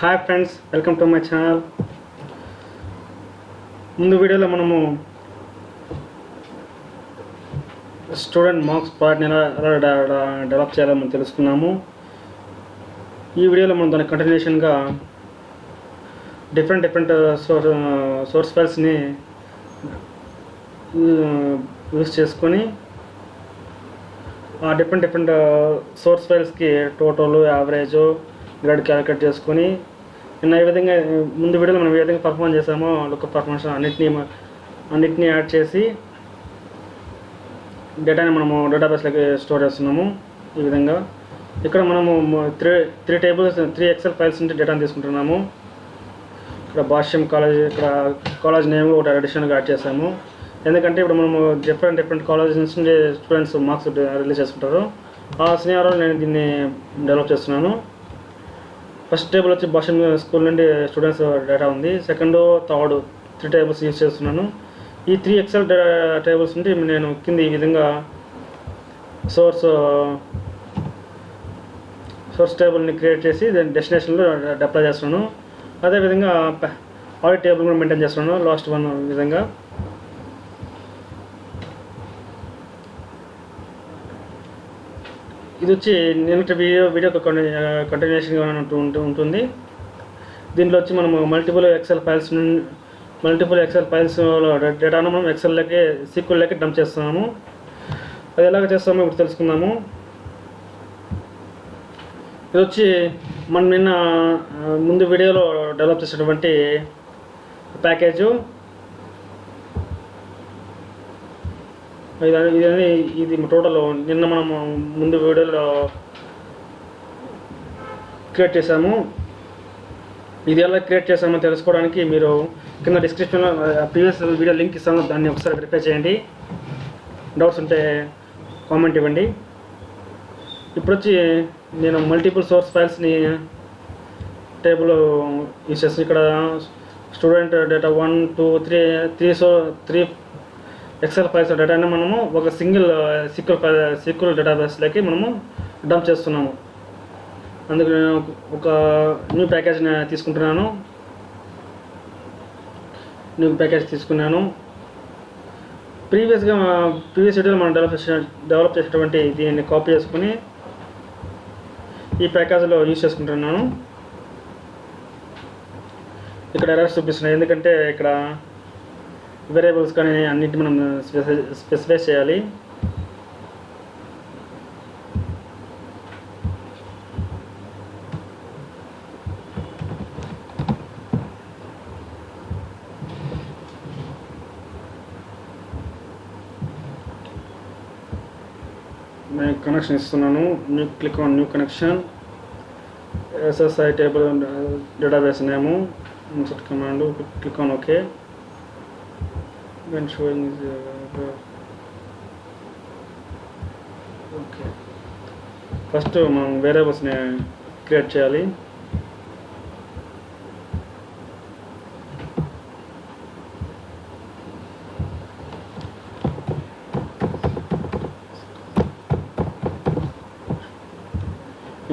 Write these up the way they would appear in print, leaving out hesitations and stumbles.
Hi friends, welcome to my channel. ముందు వీడియోలో మనము స్టూడెంట్ మార్క్స్ ప్రాజెక్ట్ని ఎలా డెవలప్ చేయాలో మనం తెలుసుకున్నాము. ఈ వీడియోలో మనం దాని కంటిన్యూషన్గా డిఫరెంట్ సోర్స్ ఫైల్స్ని యూస్ చేసుకొని ఆ డిఫరెంట్ సోర్స్ ఫైల్స్కి టోటల్, యావరేజ్, గ్రాడ్ క్యాలిక్యులేట్ చేసుకొని నిన్న ఈ విధంగా ముందు వీడియోలో మనం ఏ విధంగా పర్ఫార్మ్ చేసామో లుకప్ పర్ఫార్మెన్స్ అన్నిటినీ యాడ్ చేసి డేటాని మనము డేటాబేస్లోకి స్టోర్ చేస్తున్నాము. ఈ విధంగా ఇక్కడ మనము త్రీ ఎక్సెల్ ఫైల్స్ నుంచి డేటాను తీసుకుంటున్నాము. ఇక్కడ భాష్యం కాలేజ్, ఇక్కడ కాలేజ్ నేమ్ ఒకటి అడిషనల్గా యాడ్ చేసాము. ఎందుకంటే ఇప్పుడు మనము డిఫరెంట్ కాలేజెస్ నుంచి స్టూడెంట్స్ మార్క్స్ రిలీజ్ చేసుకుంటారు. ఆ సినారియోలో నేను దీన్ని డెవలప్ చేస్తున్నాను. ఫస్ట్ టేబుల్ వచ్చి భాష్యం స్కూల్ నుండి స్టూడెంట్స్ డేటా ఉంది. సెకండ్, థర్డ్ 3 టేబుల్స్ యూజ్ చేస్తున్నాను. ఈ 3 ఎక్సెల్ టేబుల్స్ నుండి నేను కింద ఈ విధంగా సోర్స్ టేబుల్ని క్రియేట్ చేసి దాని డెస్టినేషన్లో అప్లై చేస్తున్నాను. అదేవిధంగా ఆడిట్ టేబుల్ కూడా మెయింటైన్ చేస్తున్నాను. లాస్ట్ వన్ విధంగా ఇది వచ్చి నిన్నటి వీడియో కంటిన్యూషన్గా ఉంటుంది. దీంట్లో వచ్చి మనము మల్టిపుల్ ఎక్సెల్ ఫైల్స్లో డేటాను మనం ఎక్సెల్లోకి SQLలోకి డంప్ చేస్తున్నాము. అది ఎలాగ చేస్తామో ఇప్పుడు తెలుసుకుందాము. ఇది వచ్చి మనం నిన్న ముందు వీడియోలో డెవలప్ చేసినటువంటి ప్యాకేజు. ఇది టోటల్ నిన్న మనము ముందు వీడియోలో క్రియేట్ చేసాము. ఇది ఎలా క్రియేట్ చేసామో తెలుసుకోవడానికి మీరు కింద డిస్క్రిప్షన్లో ప్రీవియస్ వీడియో లింక్ ఇస్తాను, దాన్ని ఒకసారి వెరిఫై చేయండి. డౌట్స్ ఉంటే కామెంట్ ఇవ్వండి. ఇప్పుడు వచ్చి నేను మల్టిపుల్ సోర్స్ ఫైల్స్ని టేబుల్ యూజ్ చేస్తాను. ఇక్కడ స్టూడెంట్ డేటా 1, 2, 3 ఎక్సెల్ ఫైల్స్ డేటాని మనము ఒక సింగిల్ SQL డేటాబేస్లోకి మనము డంప్ చేస్తున్నాము. అందుకు నేను ఒక న్యూ ప్యాకేజ్ని తీసుకున్నాను. ప్రీవియస్ వీడియోలో మనం డెవలప్ చేసేటువంటి దీన్ని కాపీ చేసుకుని ఈ ప్యాకేజ్లో యూజ్ చేసుకుంటున్నాను. ఇక్కడ ఎర్రర్స్ చూపిస్తున్నాయి, ఎందుకంటే ఇక్కడ వేరియబుల్స్ కానీ అన్నిటి మనం స్పెసిఫై చేయాలి. నేను కనెక్షన్ ఇస్తున్నాను. Click on new connection. SSIS table database name, insert command, click on okay. When showing is okay. First మనం వేరియబుల్స్ని క్రియేట్ చేయాలి.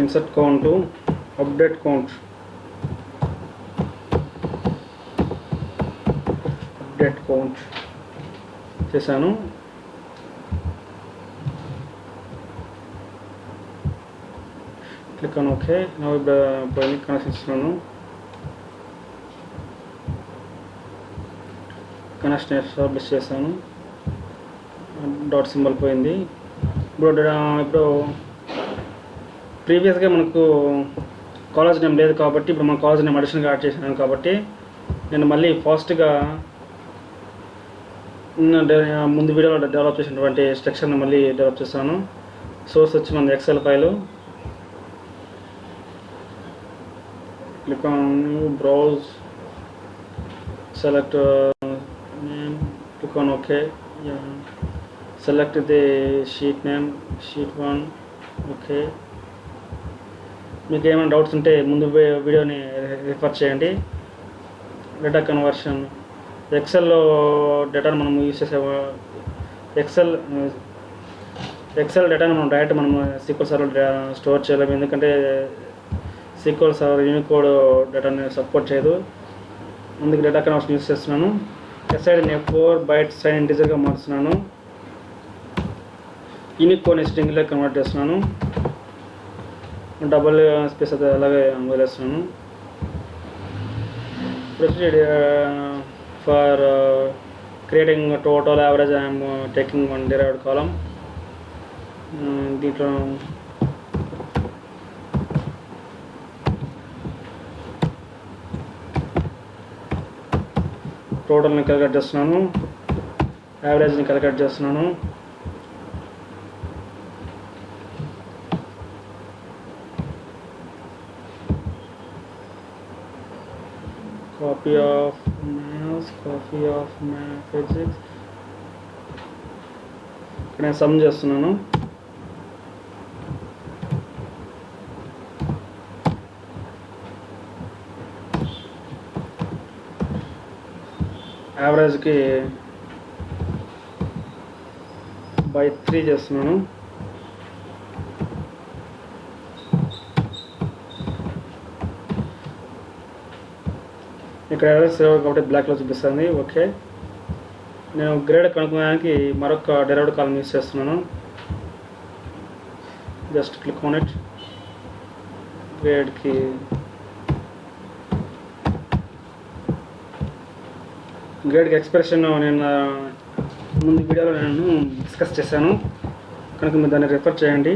ఇన్సర్ట్ కౌంట్, అప్డేట్ కౌంట్ చేశాను. Click on okay. పోయింది, కనెక్షన్ ఇస్తున్నాను. కనెక్షన్ ఎస్టాబ్లిష్ చేశాను. Dot symbol పోయింది. ఇప్పుడు ప్రీవియస్గా మనకు కాలేజ్ నేమ్ లేదు కాబట్టి ఇప్పుడు మన కాలేజ్ నేమ్ అడిషనల్గా యాడ్ చేశాను. కాబట్టి నేను మళ్ళీ ఫాస్ట్గా ముందు వీడియోలో డెవలప్ చేసినటువంటి స్ట్రక్చర్ని మళ్ళీ డెవలప్ చేస్తాను. సోర్స్ వచ్చి మన Excel file. Click on browse, select name, click on okay. Select the sheet name, sheet 1. Okay. మీకు ఏమైనా డౌట్స్ ఉంటే ముందు వీడియోని రిఫర్ చేయండి. డేటా కన్వర్షన్, ఎక్సెల్లో డేటాను మనం యూజ్ చేసే ఎక్సెల్ డేటాను మనం డైరెక్ట్ మనం SQL సర్వర్ స్టోర్ చేయలేము. ఎందుకంటే SQL సర్వర్ యూనికోడ్ డేటాని సపోర్ట్ చేయదు, అందుకు డేటా కన్వర్షన్ యూస్ చేస్తున్నాను. SIDని 4 bytes సైన్ ఇంటిజర్గా మారుస్తున్నాను. యూనికోడ్ని స్ట్రింగ్లో కన్వర్ట్ చేస్తున్నాను. డబుల్ స్పేస్ అయితే అలాగే వదిలేస్తున్నాను. Proceed for creating total average I'm taking one derived కాలం. దీంట్లో టోటల్ని క్యాలిక్యులేట్ చేస్తున్నాను, యావరేజ్ని క్యాలిక్యులేట్ చేస్తున్నాను. copy of math physics ఇక్కడ నేను సమ్ చేస్తున్నాను. యావరేజ్కి by 3 చేస్తున్నాను. ఇక్కడ ఎర్రర్స్ కాబట్టి బ్లాక్లో చూపిస్తుంది. ఓకే, నేను గ్రేడ్ కనుక్కోవడానికి మరొక derived కాలం యూస్ చేస్తున్నాను. Just click on it. గ్రేడ్కి ఎక్స్ప్రెషన్ నేను ముందు వీడియోలో నేను డిస్కస్ చేశాను కనుక మీరు దాన్ని రిఫర్ చేయండి.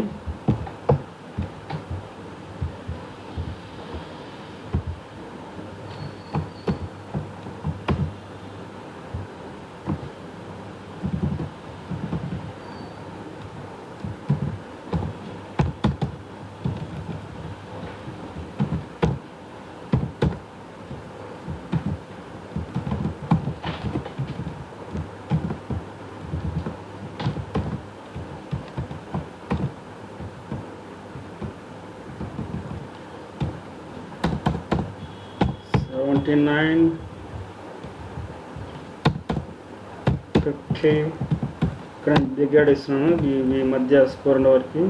ఇక్కడ దిగాడ్ ఇస్తున్నాను ఈ మధ్య స్కోర్ ఉండే వరకు.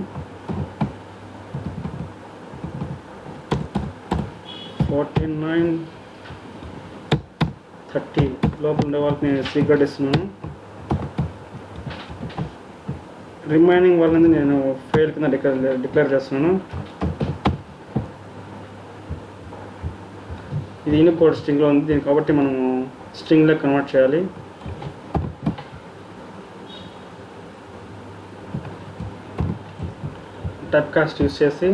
4930 లోపల ఉండే వాళ్ళకి నేను దిగాడ్ ఇస్తున్నాను. రిమైనింగ్ వాళ్ళని నేను ఫెయిల్ కింద డిక్లేర్ చేస్తున్నాను. ఇది యూనికోడ్ స్ట్రింగ్లో ఉంది, దీన్ని కాబట్టి మనం స్ట్రింగ్లో కన్వర్ట్ చేయాలి. టైప్ కాస్ట్ యూస్ చేసి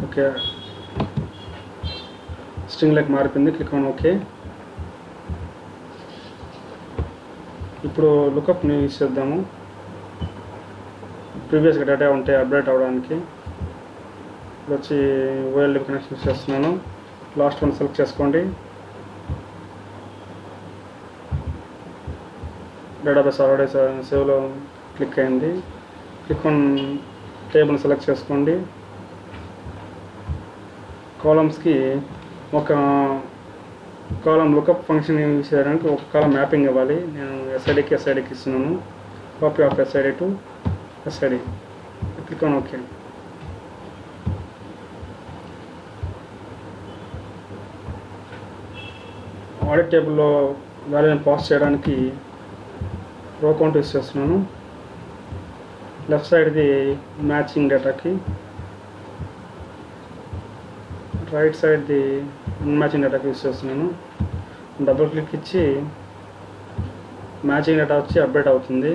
ఓకే, స్ట్రింగ్లోకి మారిపోయింది. Click on okay. ఇప్పుడు లుకప్ని యూస్ చేద్దాము. ప్రీవియస్గా డేటా ఉంటే అప్డేట్ అవ్వడానికి. ఇప్పుడు వచ్చి OLD కనెక్షన్ యూస్ చేస్తున్నాను. లాస్ట్ వన్ సెలెక్ట్ చేసుకోండి. డేటాబేస్ ఆల్రెడీ సేవ్లో క్లిక్ అయింది. క్లిక్ ఆన్ టేబుల్ని సెలెక్ట్ చేసుకోండి. కాలమ్స్కి ఒక కాలం లుకప్ ఫంక్షన్ యూజ్ చేయడానికి ఒక కాలం మ్యాపింగ్ ఇవ్వాలి. నేను SIDకి ఇస్తున్నాను. Copy of SID to SID. Click on okay. Audit టేబుల్లో వాల్యూని పాస్ చేయడానికి రో కౌంట్ యూస్ చేస్తున్నాను. లెఫ్ట్ సైడ్ది మ్యాచింగ్ డేటాకి, రైట్ సైడ్ది అన్మ్యాచింగ్ డేటాకి యూస్ చేస్తున్నాను. డబుల్ క్లిక్ ఇచ్చి మ్యాచింగ్ డేటా వచ్చి అప్డేట్ అవుతుంది.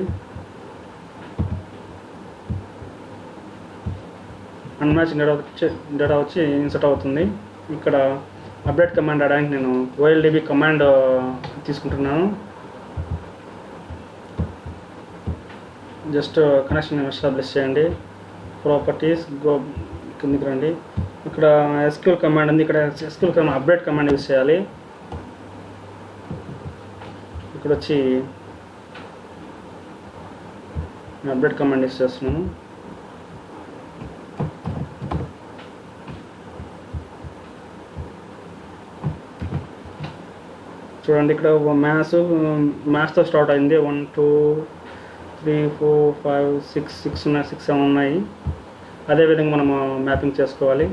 అన్మ్యాచింగ్ డేటా వచ్చి ఇన్సర్ట్ అవుతుంది. ఇక్కడ అప్డేట్ కమాండ్ ఆడడానికి నేను OLDB కమాండ్ తీసుకుంటున్నాను. జస్ట్ కనెక్షన్ ఎస్టాబ్లిష్ చేయండి. ప్రాపర్టీస్ గో కిందికి రండి. ఇక్కడ SQL కమాండ్ ఉంది. ఇక్కడ SQL command update command use చేయాలి. ఇక్కడ వచ్చి అప్డేట్ కమాండ్ యూస్ చేస్తున్నాను. చూడండి ఇక్కడ మ్యాథ్స్తో స్టార్ట్ అయింది. 1 2 3 4 5 6 ఉన్నాయి, 6 7 ఉన్నాయి. అదేవిధంగా మనం మ్యాపింగ్ చేసుకోవాలి.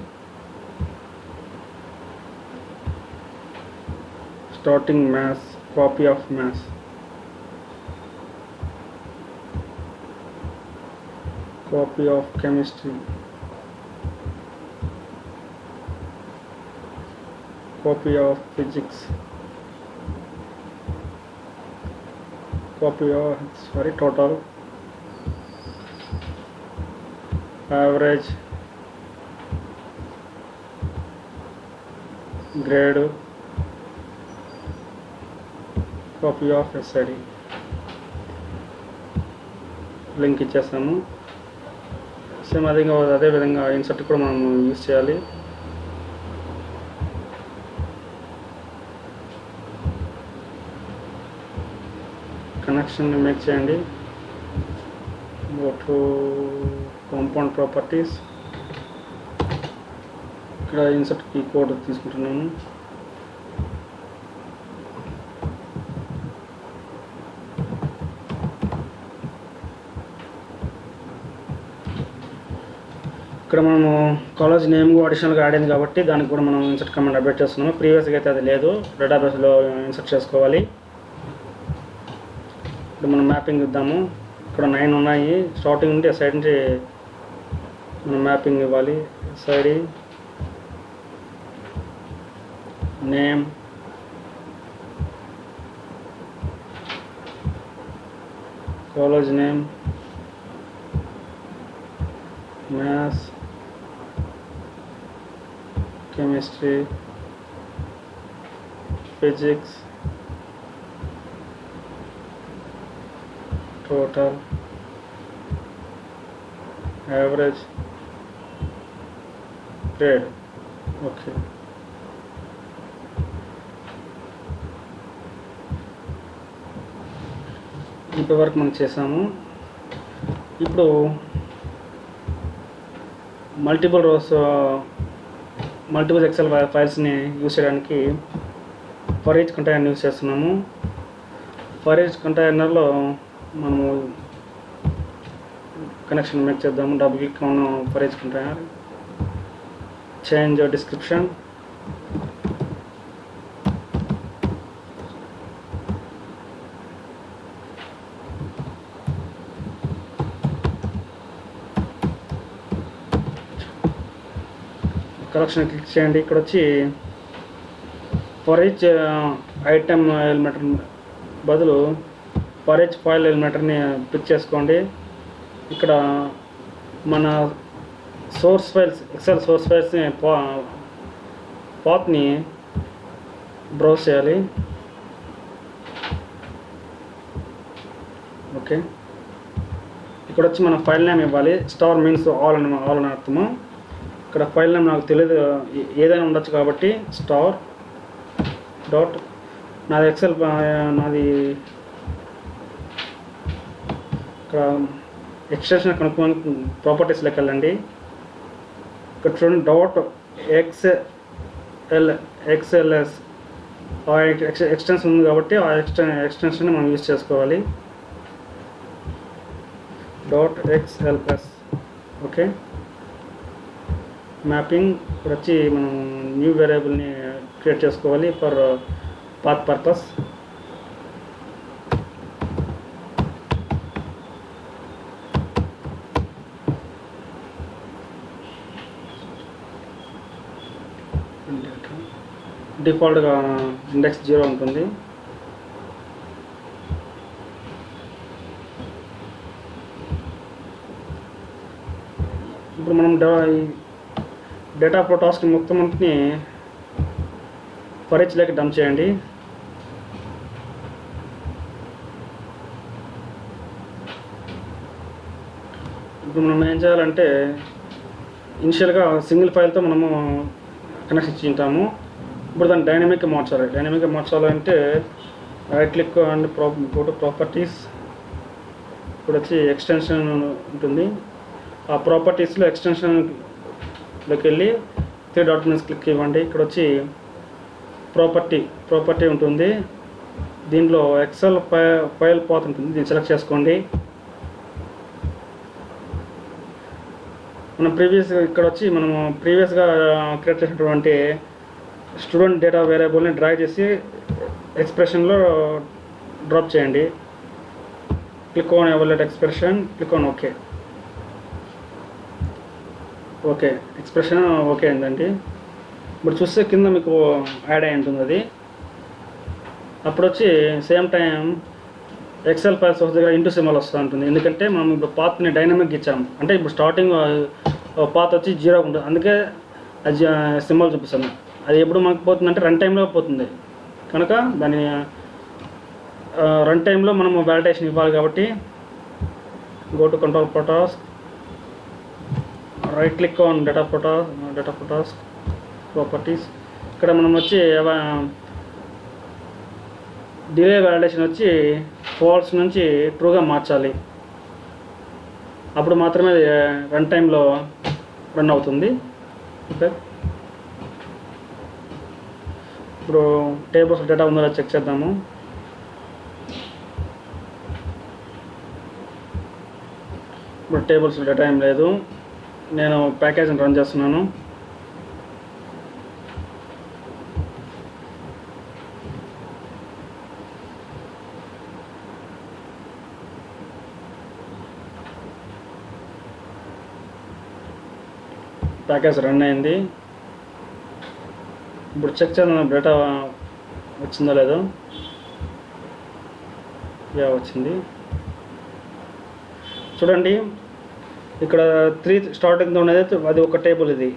Starting maths, copy of maths, copy of chemistry, copy of physics, copy of total, average, grade, copy of SID. Link ఇచ్చేస్తాము. సేమ్ అదే విధంగా ఇన్సర్ట్ కూడా మనం యూజ్ చేయాలి. కనెక్షన్ మేక్ చేయండి. Go to compound properties. ఇక్కడ ఇన్సర్ట్ కీ కోడ్ తీసుకుంటున్నాను. ఇక్కడ మనము కాలేజ్ నేమ్ అడిషనల్గా యాడ్ అయింది కాబట్టి దానికి కూడా మనం ఇన్సర్ట్ కమాండ్ అప్డేట్ చేస్తున్నాము. ప్రీవియస్గా అయితే అది లేదు, డేటాబేస్లో ఇన్సర్ట్ చేసుకోవాలి. ఇప్పుడు మనం మ్యాపింగ్ ఇద్దాము. ఇక్కడ 9 ఉన్నాయి. స్టార్టింగ్ నుండి సైడ్ నుంచి మనం మ్యాపింగ్ ఇవ్వాలి. SID, name, college name, maths, chemistry, physics, total, average, grade. Okay. ఇంతవరకు మనం చేసాము. ఇప్పుడు మల్టిపుల్ ఎక్సెల్ ఫైల్స్ని యూజ్ చేయడానికి ఫర్ ఈచ్ కంటైనర్ యూజ్ చేస్తున్నాము. ఫర్ ఈచ్ కంటైనర్లో మనము కనెక్షన్ మేక్ చేద్దాము. Double click on for each container, change description, collection click చేయండి. ఇక్కడ వచ్చి ఫర్ ఈచ్ ఐటమ్ ఎలిమెంటర్ బదులు ఫర్ ఈచ్ ఫైల్ ఎలిమెంటర్ని పిక్ చేసుకోండి. ఇక్కడ మన సోర్స్ ఫైల్స్, ఎక్సెల్ సోర్స్ ఫైల్స్ని పాత్ని బ్రౌజ్ చేయాలి. ఓకే, ఇక్కడ వచ్చి మన ఫైల్ నేమ్ ఇవ్వాలి. స్టార్ మీన్స్ ఆల్ అని అర్థము. ఇక్కడ ఫైల్ నేమ్ నాకు తెలియదు, ఏదైనా ఉండొచ్చు కాబట్టి స్టార్ డాట్, నాది ఎక్సెల్, నాది ఇక్కడ ఎక్స్టెన్షన్ కనుక్కొని ప్రాపర్టీస్లోకి వెళ్ళండి. ఇక్కడ చూడండి డాట్ ఎక్స్ఎల్ఎస్ ఎక్స్టెన్షన్ ఉంది కాబట్టి ఆ ఎక్స్టెన్షన్ మనం యూజ్ చేసుకోవాలి. Dot XLS. ఓకే, మ్యాపింగ్ ఇప్పుడు వచ్చి మనం న్యూ వేరియబుల్ని క్రియేట్ చేసుకోవాలి ఫర్ పాత్ పర్పస్. డిఫాల్ట్గా ఇండెక్స్ 0 ఉంటుంది. ఇప్పుడు మనం డేటా ఫ్లో టాస్క్ మొత్తం అంతని ఫర్ ఈచ్ లోకి డంప్ చేయండి. ఇప్పుడు మనం ఏం చేయాలంటే ఇనిషియల్గా సింగిల్ ఫైల్తో మనము కనెక్షన్ ఇచ్చి ఉంటాము. ఇప్పుడు దాన్ని డైనమిక్గా మార్చాలి. డైనమిక్గా మార్చాలంటే right click and go to properties. ఇప్పుడు వచ్చి ఎక్స్టెన్షన్ ఉంటుంది. ఆ ప్రాపర్టీస్లో ఎక్స్టెన్షన్లోకి వెళ్ళి 3 డాట్ మీద క్లిక్ ఇవ్వండి. ఇక్కడ వచ్చి ప్రాపర్టీ ఉంటుంది. దీంట్లో ఎక్సెల్ ఫైల్ పాత్ ఉంటుంది, దీన్ని సెలెక్ట్ చేసుకోండి. ఇక్కడ వచ్చి మనము ప్రీవియస్గా క్రియేట్ చేసినటువంటి స్టూడెంట్ డేటా వేరియబుల్ని డ్రాగ్ చేసి ఎక్స్ప్రెషన్లో డ్రాప్ చేయండి. Click on evaluate expression, click on okay. Expression okay అయిందండి. ఇప్పుడు చూస్తే కింద మీకు యాడ్ అయి ఉంటుంది అది. అప్పుడు వచ్చి సేమ్ టైం ఎక్సెల్ ఫైల్స్ దగ్గర ఇంటూ సింబల్ వస్తూ ఉంటుంది. ఎందుకంటే మనం ఇప్పుడు పాత్ని డైనమిక్ ఇచ్చాము, అంటే ఇప్పుడు స్టార్టింగ్ పాత్ వచ్చి 0 ఉంటుంది, అందుకే అది సింబల్ చూపిస్తాము. అది ఎప్పుడు మనకు పోతుందంటే రన్ టైంలో పోతుంది కనుక దాని రన్ టైంలో మనము వ్యాలిడేషన్ ఇవ్వాలి. కాబట్టి go to control task, right click on data task properties. ఇక్కడ మనం వచ్చి డిలే వ్యాలిడేషన్ వచ్చి ఫాల్స్ నుంచి ట్రూగా మార్చాలి. అప్పుడు మాత్రమే రన్ టైంలో రన్ అవుతుంది. ఓకే, ఇప్పుడు టేబుల్స్ డేటా ఉందో చెక్ చేద్దాము. ఇప్పుడు టేబుల్స్ డేటా ఏం లేదు. నేను ప్యాకేజ్ని రన్ చేస్తున్నాను. ప్యాకేజ్ రన్ అయింది. ఇప్పుడు చెక్ చేద్దాం డేటా వచ్చిందో లేదో. వచ్చింది. చూడండి, ఇక్కడ 3 స్టార్టింగ్తో ఉండేది అది ఒక టేబుల్. ఇది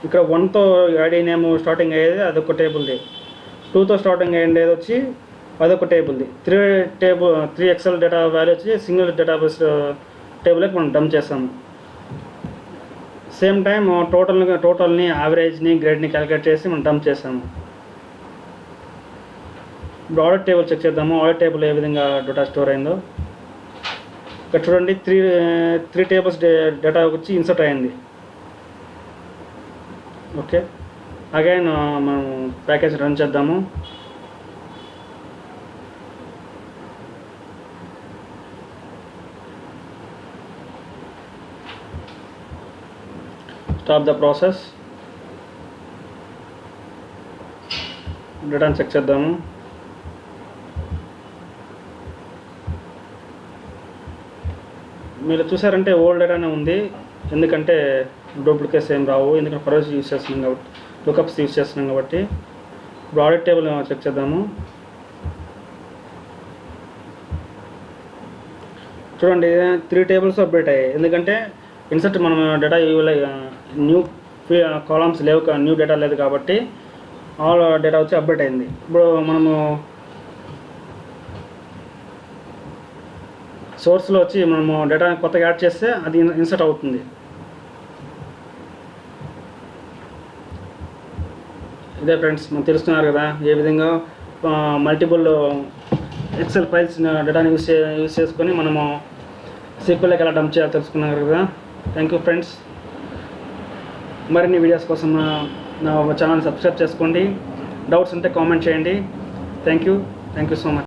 ఇక్కడ 1తో ఐడి నేమ్ స్టార్టింగ్ అయ్యేది అదొక టేబుల్ది. 2తో స్టార్టింగ్ అయ్యేది వచ్చి అదొక టేబుల్ది. 3 ఎక్సెల్ డేటా వాల్యూ వచ్చి సింగిల్ డేటాబేస్ టేబుల్కి మనం డంప్ చేస్తాము. సేమ్ టైం టోటల్ని యావరేజ్ని గ్రేడ్ని క్యాలిక్యులేట్ చేసి మనం డంప్ చేసాము. ఇప్పుడు ఆడిట్ టేబుల్ చెక్ చేద్దాము. ఆడిట్ టేబుల్ ఏ విధంగా డేటా స్టోర్ అయిందో ఇక్కడ చూడండి. 3 టేబుల్స్ డేటా వచ్చి ఇన్సర్ట్ అయింది. ఓకే, అగైన్ మనం ప్యాకేజ్ రన్ చేద్దాము. Stop the process. డేటాను చెక్ చేద్దాము. మీరు చూసారంటే ఓల్డ్ డేటానే ఉంది, ఎందుకంటే డూప్లికేట్స్ ఏం రావు, ఎందుకంటే ఫరోస్ యూజ్ చేస్తున్నాం కాబట్టి, లుకప్స్ యూజ్ చేస్తున్నాం కాబట్టి. ఇప్పుడు ఆడిట్ టేబుల్ చెక్ చేద్దాము. చూడండి, 3 టేబుల్స్ అప్డేట్ అయ్యాయి. ఎందుకంటే ఇన్సర్ట్ మనం డేటా న్యూ కాలమ్స్ లేవు, న్యూ డేటా లేదు కాబట్టి ఆల్ డేటా వచ్చి అప్డేట్ అయింది. ఇప్పుడు మనము సోర్స్లో వచ్చి మనము డేటా కొత్తగా యాడ్ చేస్తే అది ఇన్సర్ట్ అవుతుంది. ఇదే ఫ్రెండ్స్, మనం తెలుస్తున్నారు కదా ఏ విధంగా మల్టిపుల్ ఎక్సెల్ ఫైల్స్ డేటాని యూజ్ చేసుకొని మనము SQLకి ఎలా డంప్ చేయాలో తెలుసుకున్నారు కదా. Thank you friends. మరిన్ని వీడియోస్ కోసం నా ఛానల్ సబ్స్క్రైబ్ చేసుకోండి. డౌట్స్ ఉంటే కామెంట్ చేయండి. Thank you so much.